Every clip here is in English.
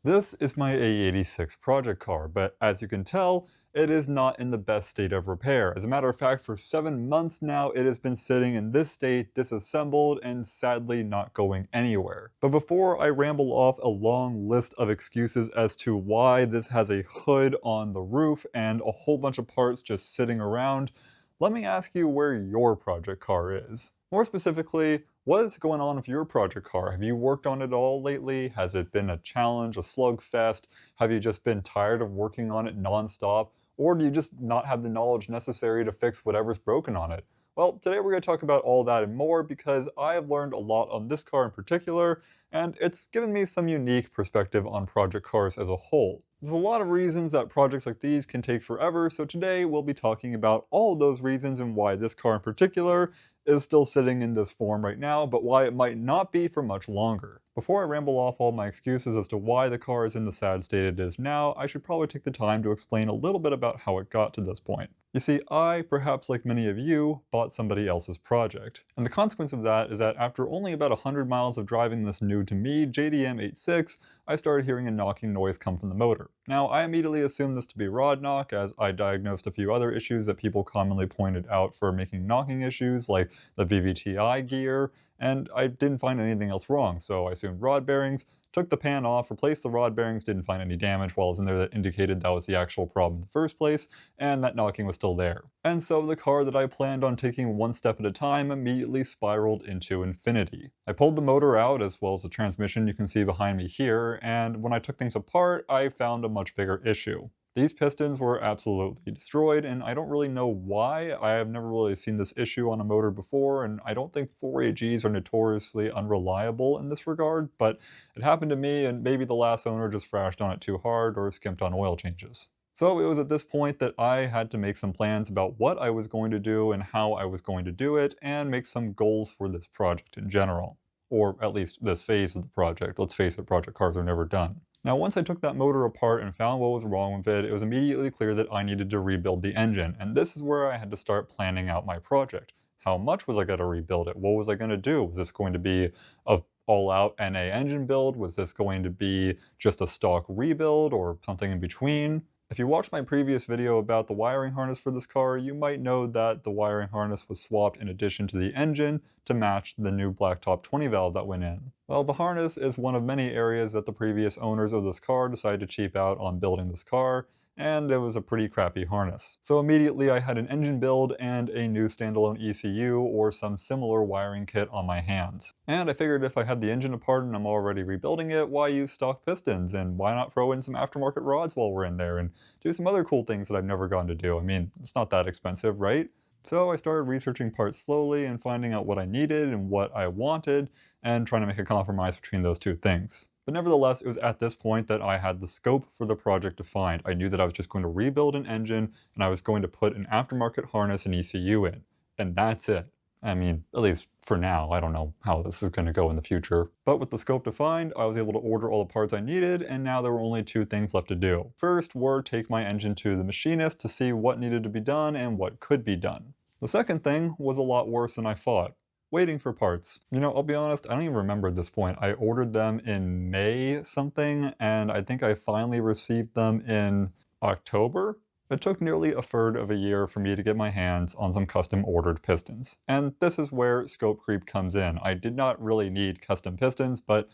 This is my AE86 project car, but as you can tell, it is not in the best state of repair. As a matter of fact, for 7 months now, it has been sitting in this state, disassembled, and sadly not going anywhere. But before I ramble off a long list of excuses as to why this has a hood on the roof and a whole bunch of parts just sitting around, let me ask you where your project car is. More specifically, what is going on with your project car? Have you worked on it all lately? Has it been a challenge, a slugfest? Have you just been tired of working on it nonstop? Or do you just not have the knowledge necessary to fix whatever's broken on it? Well, today we're going to talk about all that and more because I have learned a lot on this car in particular, and it's given me some unique perspective on project cars as a whole. There's a lot of reasons that projects like these can take forever, so today we'll be talking about all of those reasons and why this car in particular is still sitting in this form right now, but why it might not be for much longer. Before I ramble off all my excuses as to why the car is in the sad state it is now, I should probably take the time to explain a little bit about how it got to this point. You see, I, perhaps like many of you, bought somebody else's project. And the consequence of that is that after only about 100 miles of driving this new to me JDM AE86, I started hearing a knocking noise come from the motor. Now, I immediately assumed this to be rod knock, as I diagnosed a few other issues that people commonly pointed out for making knocking issues, like the VVTi gear, and I didn't find anything else wrong, so I assumed rod bearings, took the pan off, replaced the rod bearings, didn't find any damage while I was in there that indicated that was the actual problem in the first place, and that knocking was still there. And so the car that I planned on taking one step at a time immediately spiraled into infinity. I pulled the motor out as well as the transmission you can see behind me here, and when I took things apart, I found a much bigger issue. These pistons were absolutely destroyed, and I don't really know why. I have never really seen this issue on a motor before, and I don't think 4AGs are notoriously unreliable in this regard, but it happened to me, and maybe the last owner just thrashed on it too hard or skimped on oil changes. So it was at this point that I had to make some plans about what I was going to do and how I was going to do it, and make some goals for this project in general. Or at least this phase of the project. Let's face it, project cars are never done. Now, once I took that motor apart and found what was wrong with it, it was immediately clear that I needed to rebuild the engine, and this is where I had to start planning out my project. How much was I going to rebuild it? What was I going to do? Was this going to be a all-out NA engine build? Was this going to be just a stock rebuild or something in between? If you watched my previous video about the wiring harness for this car, you might know that the wiring harness was swapped in addition to the engine to match the new blacktop 20 valve that went in. Well, the harness is one of many areas that the previous owners of this car decided to cheap out on building this car, and it was a pretty crappy harness. So immediately I had an engine build and a new standalone ECU or some similar wiring kit on my hands. And I figured if I had the engine apart and I'm already rebuilding it, why use stock pistons? And why not throw in some aftermarket rods while we're in there and do some other cool things that I've never gotten to do? I mean, it's not that expensive, right? So I started researching parts slowly and finding out what I needed and what I wanted, and trying to make a compromise between those two things. But nevertheless, it was at this point that I had the scope for the project defined. I knew that I was just going to rebuild an engine, and I was going to put an aftermarket harness and ECU in. And that's it. I mean, at least for now. I don't know how this is going to go in the future. But with the scope defined, I was able to order all the parts I needed, and now there were only two things left to do. First were take my engine to the machinist to see what needed to be done and what could be done. The second thing was a lot worse than I thought. Waiting for parts. You know, I'll be honest, I don't even remember at this point. I ordered them in May something, and I think I finally received them in October? It took nearly a third of a year for me to get my hands on some custom ordered pistons. And this is where scope creep comes in. I did not really need custom pistons, but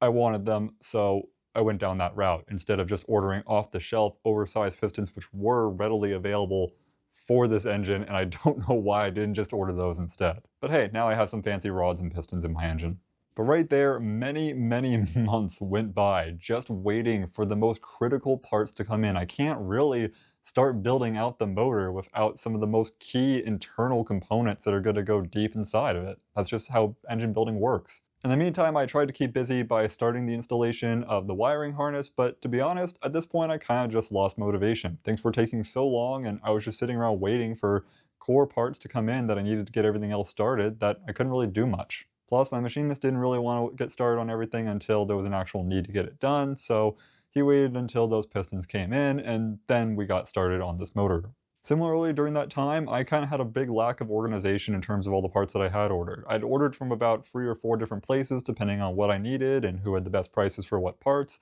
I wanted them, so I went down that route instead of just ordering off the shelf oversized pistons which were readily available for this engine, and I don't know why I didn't just order those instead. But hey, now I have some fancy rods and pistons in my engine. But right there, many months went by just waiting for the most critical parts to come in. I can't really start building out the motor without some of the most key internal components that are going to go deep inside of it. That's just how engine building works. In the meantime, I tried to keep busy by starting the installation of the wiring harness, but to be honest, at this point I kind of just lost motivation. Things were taking so long and I was just sitting around waiting for core parts to come in that I needed to get everything else started that I couldn't really do much. Plus, my machinist didn't really want to get started on everything until there was an actual need to get it done, so he waited until those pistons came in, and then we got started on this motor. Similarly, during that time, I kind of had a big lack of organization in terms of all the parts that I had ordered. I'd ordered from about 3 or 4 different places depending on what I needed and who had the best prices for what parts.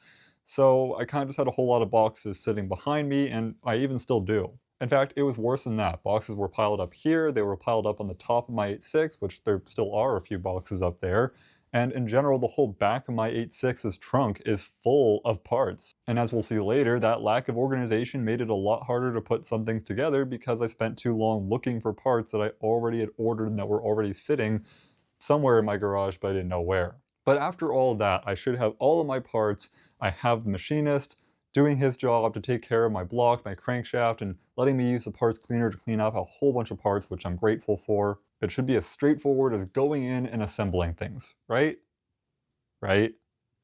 So I kind of just had a whole lot of boxes sitting behind me, and I even still do. In fact, it was worse than that. Boxes were piled up here, they were piled up on the top of my 86, which there still are a few boxes up there. And in general, the whole back of my 86's trunk is full of parts. And as we'll see later, that lack of organization made it a lot harder to put some things together because I spent too long looking for parts that I already had ordered and that were already sitting somewhere in my garage, but I didn't know where. But after all that, I should have all of my parts. I have the machinist doing his job to take care of my block, my crankshaft, and letting me use the parts cleaner to clean up a whole bunch of parts, which I'm grateful for. It should be as straightforward as going in and assembling things, right? Right?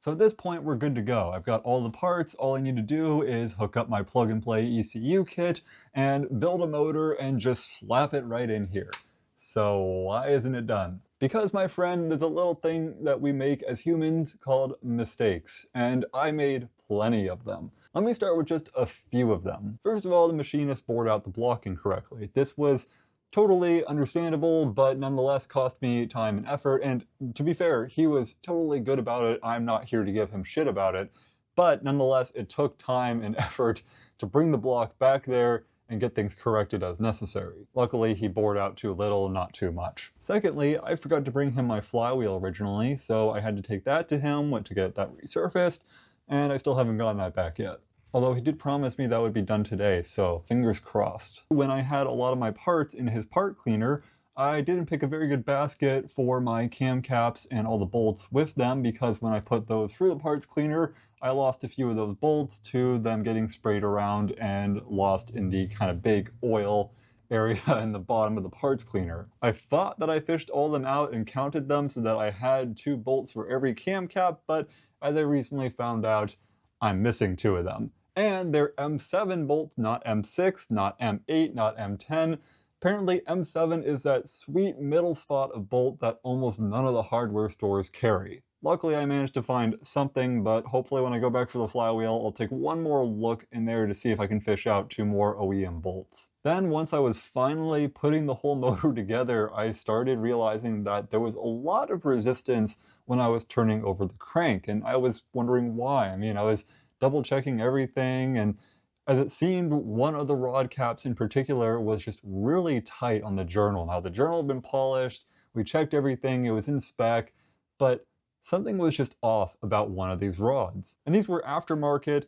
So at this point, we're good to go. I've got all the parts. All I need to do is hook up my plug-and-play ECU kit and build a motor and just slap it right in here. So why isn't it done? Because, my friend, there's a little thing that we make as humans called mistakes, and I made plenty of them. Let me start with just a few of them. First of all, the machinist bored out the block incorrectly. This was totally understandable, but nonetheless cost me time and effort, and to be fair, he was totally good about it. I'm not here to give him shit about it, but nonetheless, it took time and effort to bring the block back there and get things corrected as necessary. Luckily, he bored out too little, not too much. Secondly, I forgot to bring him my flywheel originally, so I had to take that to him, went to get that resurfaced, and I still haven't gotten that back yet. Although he did promise me that would be done today, so fingers crossed. When I had a lot of my parts in his part cleaner, I didn't pick a very good basket for my cam caps and all the bolts with them, because when I put those through the parts cleaner, I lost a few of those bolts to them getting sprayed around and lost in the kind of big oil area in the bottom of the parts cleaner. I thought that I fished all of them out and counted them so that I had 2 bolts for every cam cap, but as I recently found out, I'm missing 2 of them. And they're M7 bolts, not M6, not M8, not M10. Apparently M7 is that sweet middle spot of bolt that almost none of the hardware stores carry. Luckily I managed to find something, but hopefully when I go back for the flywheel, I'll take one more look in there to see if I can fish out 2 more OEM bolts. Then once I was finally putting the whole motor together, I started realizing that there was a lot of resistance when I was turning over the crank, and I was wondering why. I mean, I was double checking everything, and as it seemed, one of the rod caps in particular was just really tight on the journal. Now, the journal had been polished, we checked everything, it was in spec, but something was just off about one of these rods. And these were aftermarket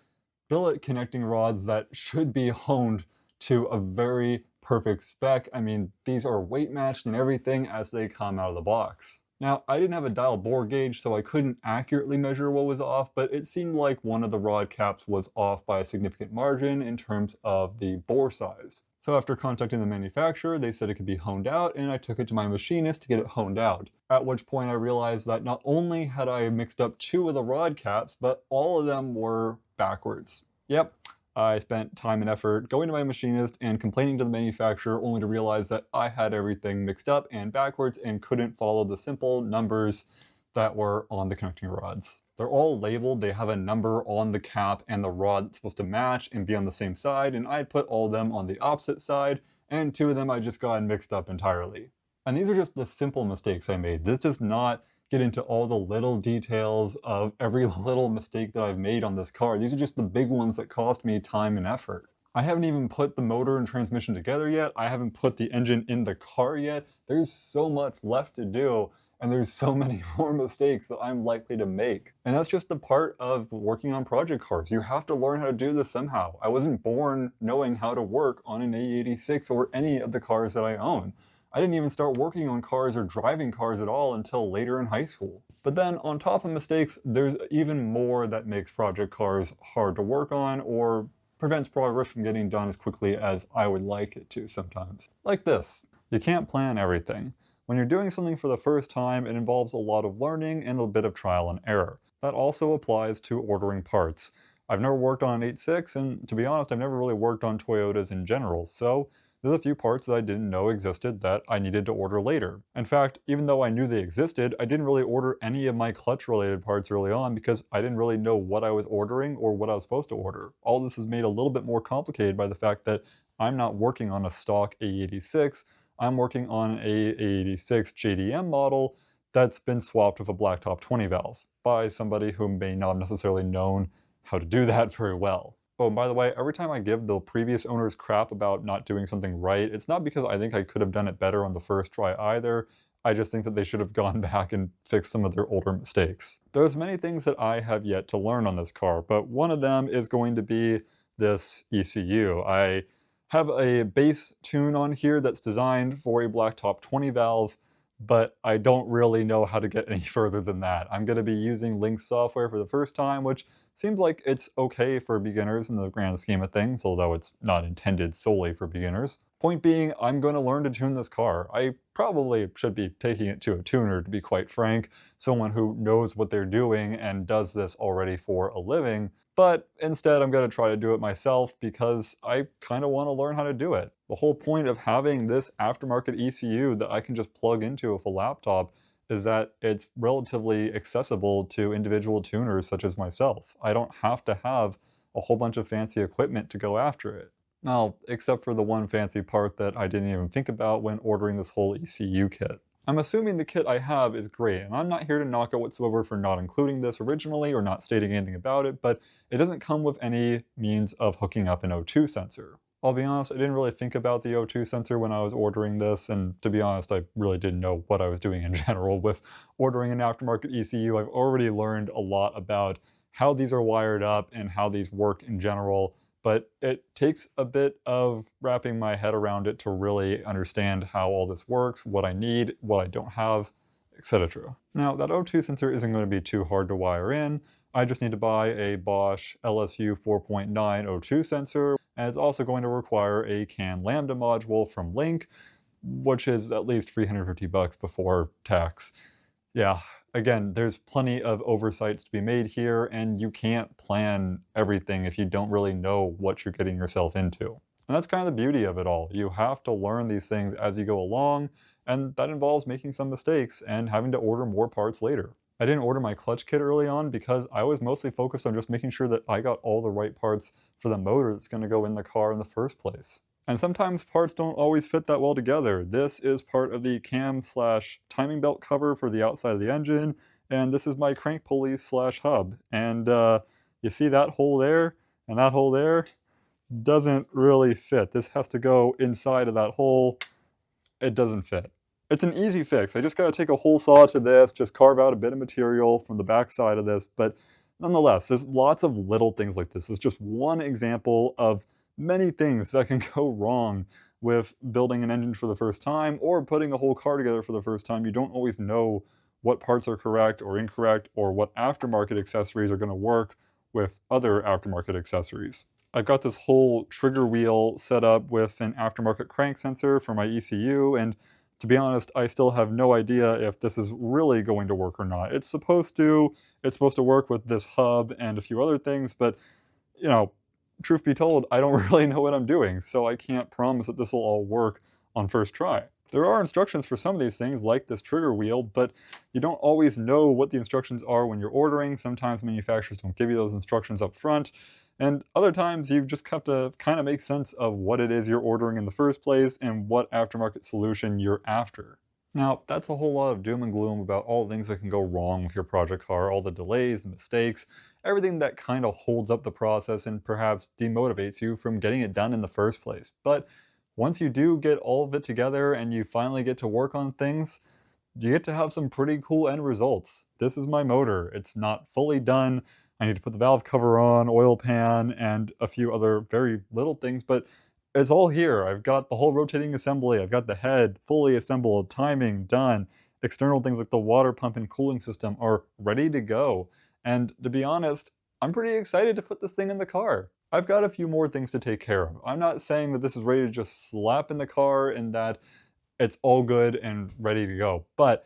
billet connecting rods that should be honed to a very perfect spec. I mean, these are weight matched and everything as they come out of the box. Now, I didn't have a dial bore gauge, so I couldn't accurately measure what was off, but it seemed like one of the rod caps was off by a significant margin in terms of the bore size. So after contacting the manufacturer, they said it could be honed out, and I took it to my machinist to get it honed out. At which point I realized that not only had I mixed up 2 of the rod caps, but all of them were backwards. Yep, I spent time and effort going to my machinist and complaining to the manufacturer, only to realize that I had everything mixed up and backwards and couldn't follow the simple numbers that were on the connecting rods. They're all labeled, they have a number on the cap and the rod that's supposed to match and be on the same side, and I put all of them on the opposite side, and 2 of them I just got mixed up entirely. And these are just the simple mistakes I made. This does not get into all the little details of every little mistake that I've made on this car. These are just the big ones that cost me time and effort. I haven't even put the motor and transmission together yet. I haven't put the engine in the car yet. There's so much left to do, and there's so many more mistakes that I'm likely to make. And that's just the part of working on project cars. You have to learn how to do this somehow. I wasn't born knowing how to work on an AE86 or any of the cars that I own. I didn't even start working on cars or driving cars at all until later in high school. But then on top of mistakes, there's even more that makes project cars hard to work on or prevents progress from getting done as quickly as I would like it to sometimes. Like this. You can't plan everything. When you're doing something for the first time, it involves a lot of learning and a bit of trial and error. That also applies to ordering parts. I've never worked on an 86, and to be honest, I've never really worked on Toyotas in general, so there's a few parts that I didn't know existed that I needed to order later. In fact, even though I knew they existed, I didn't really order any of my clutch-related parts early on because I didn't really know what I was ordering or what I was supposed to order. All this is made a little bit more complicated by the fact that I'm not working on a stock AE86, I'm working on a AE86 JDM model that's been swapped with a blacktop 20 valve by somebody who may not have necessarily known how to do that very well. Oh, and by the way, every time I give the previous owners crap about not doing something right, it's not because I think I could have done it better on the first try either. I just think that they should have gone back and fixed some of their older mistakes. There's many things that I have yet to learn on this car, but one of them is going to be this ECU. I have a base tune on here that's designed for a blacktop 20 valve, but I don't really know how to get any further than that. I'm going to be using Link software for the first time, which seems like it's okay for beginners in the grand scheme of things, although it's not intended solely for beginners. Point being, I'm going to learn to tune this car. I probably should be taking it to a tuner, to be quite frank, someone who knows what they're doing and does this already for a living, but instead I'm going to try to do it myself because I kind of want to learn how to do it. The whole point of having this aftermarket ECU that I can just plug into with a laptop is that it's relatively accessible to individual tuners such as myself. I don't have to have a whole bunch of fancy equipment to go after it. Now, except for the one fancy part that I didn't even think about when ordering this whole ECU kit. I'm assuming the kit I have is great, and I'm not here to knock it whatsoever for not including this originally or not stating anything about it, but it doesn't come with any means of hooking up an O2 sensor. I'll be honest, I didn't really think about the O2 sensor when I was ordering this, and to be honest, I really didn't know what I was doing in general with ordering an aftermarket ECU. I've already learned a lot about how these are wired up and how these work in general, but it takes a bit of wrapping my head around it to really understand how all this works, what I need, what I don't have, etc. Now, that O2 sensor isn't going to be too hard to wire in. I just need to buy a Bosch LSU 4.9 O2 sensor, and it's also going to require a CAN Lambda module from Link, which is at least 350 bucks before tax. Yeah, again, there's plenty of oversights to be made here, and you can't plan everything if you don't really know what you're getting yourself into. And that's kind of the beauty of it all. You have to learn these things as you go along, and that involves making some mistakes and having to order more parts later. I didn't order my clutch kit early on because I was mostly focused on just making sure that I got all the right parts for the motor that's going to go in the car in the first place. And sometimes parts don't always fit that well together. This is part of the cam/timing belt cover for the outside of the engine, and this is my crank pulley/hub. And you see that hole there and that hole there? Doesn't really fit. This has to go inside of that hole. It doesn't fit. It's an easy fix. I just gotta take a hole saw to this, just carve out a bit of material from the back side of this, but nonetheless, there's lots of little things like this. It's just one example of many things that can go wrong with building an engine for the first time or putting a whole car together for the first time. You don't always know what parts are correct or incorrect or what aftermarket accessories are gonna work with other aftermarket accessories. I've got this whole trigger wheel set up with an aftermarket crank sensor for my ECU, and to be honest, I still have no idea if this is really going to work or not. It's supposed to work with this hub and a few other things, but, you know, truth be told, I don't really know what I'm doing, so I can't promise that this will all work on first try. There are instructions for some of these things, like this trigger wheel, but you don't always know what the instructions are when you're ordering. Sometimes manufacturers don't give you those instructions up front, and other times you just have to kind of make sense of what it is you're ordering in the first place and what aftermarket solution you're after. Now, that's a whole lot of doom and gloom about all the things that can go wrong with your project car, all the delays and mistakes, everything that kind of holds up the process and perhaps demotivates you from getting it done in the first place. But once you do get all of it together and you finally get to work on things, you get to have some pretty cool end results. This is my motor. It's not fully done. I need to put the valve cover on, oil pan, and a few other very little things, but it's all here. I've got the whole rotating assembly. I've got the head fully assembled, timing done. External things like the water pump and cooling system are ready to go. And to be honest, I'm pretty excited to put this thing in the car. I've got a few more things to take care of. I'm not saying that this is ready to just slap in the car and that it's all good and ready to go, but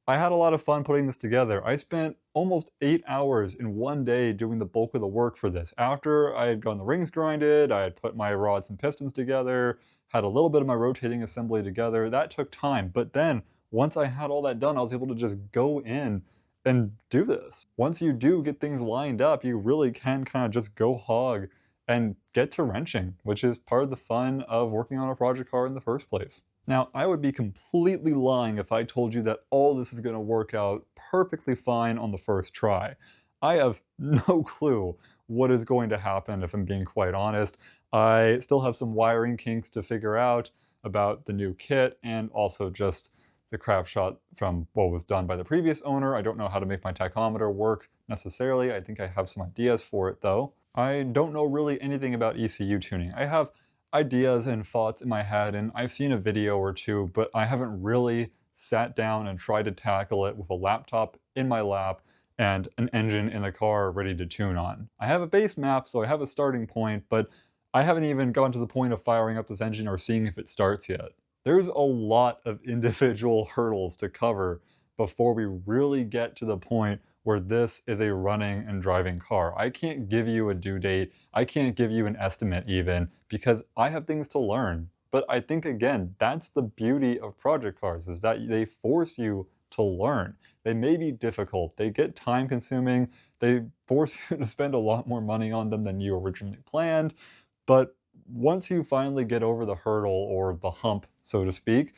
I had a lot of fun putting this together. I spent almost 8 hours in one day doing the bulk of the work for this. After I had gotten the rings grinded, I had put my rods and pistons together, had a little bit of my rotating assembly together. That took time, but then once I had all that done, I was able to just go in and do this. Once you do get things lined up, you really can kind of just go hog and get to wrenching, which is part of the fun of working on a project car in the first place. Now, I would be completely lying if I told you that all this is going to work out perfectly fine on the first try. I have no clue what is going to happen, if I'm being quite honest. I still have some wiring kinks to figure out about the new kit, and also just the crap shot from what was done by the previous owner. I don't know how to make my tachometer work necessarily. I think I have some ideas for it though. I don't know really anything about ECU tuning. I have ideas and thoughts in my head, and I've seen a video or two, but I haven't really sat down and tried to tackle it with a laptop in my lap and an engine in the car ready to tune on. I have a base map, so I have a starting point, but I haven't even gotten to the point of firing up this engine or seeing if it starts yet. There's a lot of individual hurdles to cover before we really get to the point where this is a running and driving car. I can't give you a due date. I can't give you an estimate even, because I have things to learn. But I think, again, that's the beauty of project cars, is that they force you to learn. They may be difficult. They get time consuming. They force you to spend a lot more money on them than you originally planned. But once you finally get over the hurdle, or the hump, so to speak,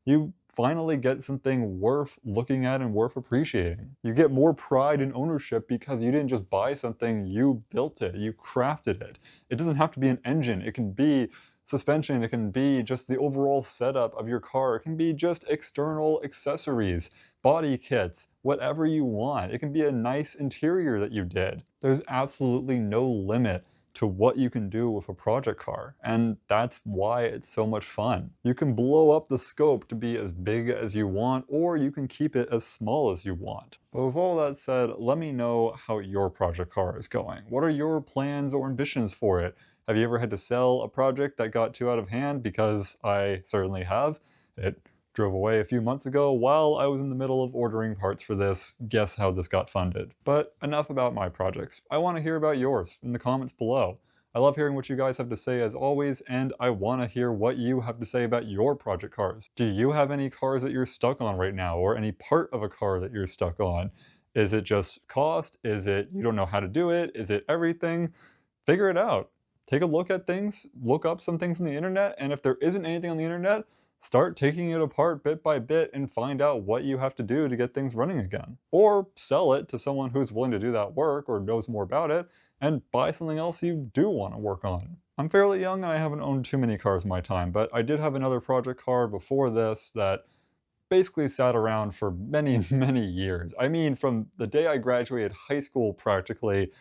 you finally get something worth looking at and worth appreciating. You get more pride and ownership because you didn't just buy something, you built it, you crafted it. It doesn't have to be an engine, it can be suspension, it can be just the overall setup of your car, it can be just external accessories, body kits, whatever you want. It can be a nice interior that you did. There's absolutely no limit to what you can do with a project car, and that's why it's so much fun. You can blow up the scope to be as big as you want, or you can keep it as small as you want. But with all that said, let me know how your project car is going. What are your plans or ambitions for it? Have you ever had to sell a project that got too out of hand? Because I certainly have. It drove away a few months ago while I was in the middle of ordering parts for this. Guess how this got funded. But enough about my projects. I want to hear about yours in the comments below. I love hearing what you guys have to say as always, and I want to hear what you have to say about your project cars. Do you have any cars that you're stuck on right now, or any part of a car that you're stuck on? Is it just cost? Is it you don't know how to do it? Is it everything? Figure it out. Take a look at things, look up some things on the internet, and if there isn't anything on the internet, start taking it apart bit by bit and find out what you have to do to get things running again. Or sell it to someone who's willing to do that work or knows more about it, and buy something else you do want to work on. I'm fairly young and I haven't owned too many cars in my time, but I did have another project car before this that basically sat around for many, many years. I mean, from the day I graduated high school practically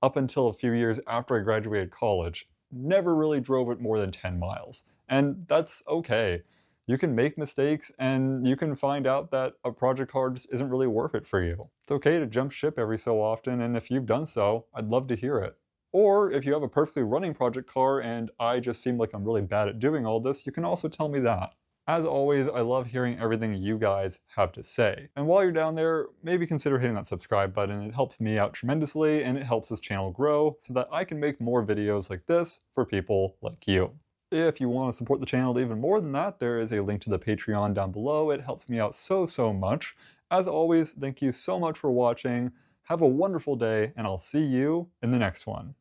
up until a few years after I graduated college, never really drove it more than 10 miles. And that's okay. You can make mistakes, and you can find out that a project car just isn't really worth it for you. It's okay to jump ship every so often, and if you've done so, I'd love to hear it. Or if you have a perfectly running project car and I just seem like I'm really bad at doing all this, you can also tell me that. As always, I love hearing everything you guys have to say. And while you're down there, maybe consider hitting that subscribe button. It helps me out tremendously, and it helps this channel grow so that I can make more videos like this for people like you. If you want to support the channel even more than that, there is a link to the Patreon down below. It helps me out so, so much. As always, thank you so much for watching. Have a wonderful day, and I'll see you in the next one.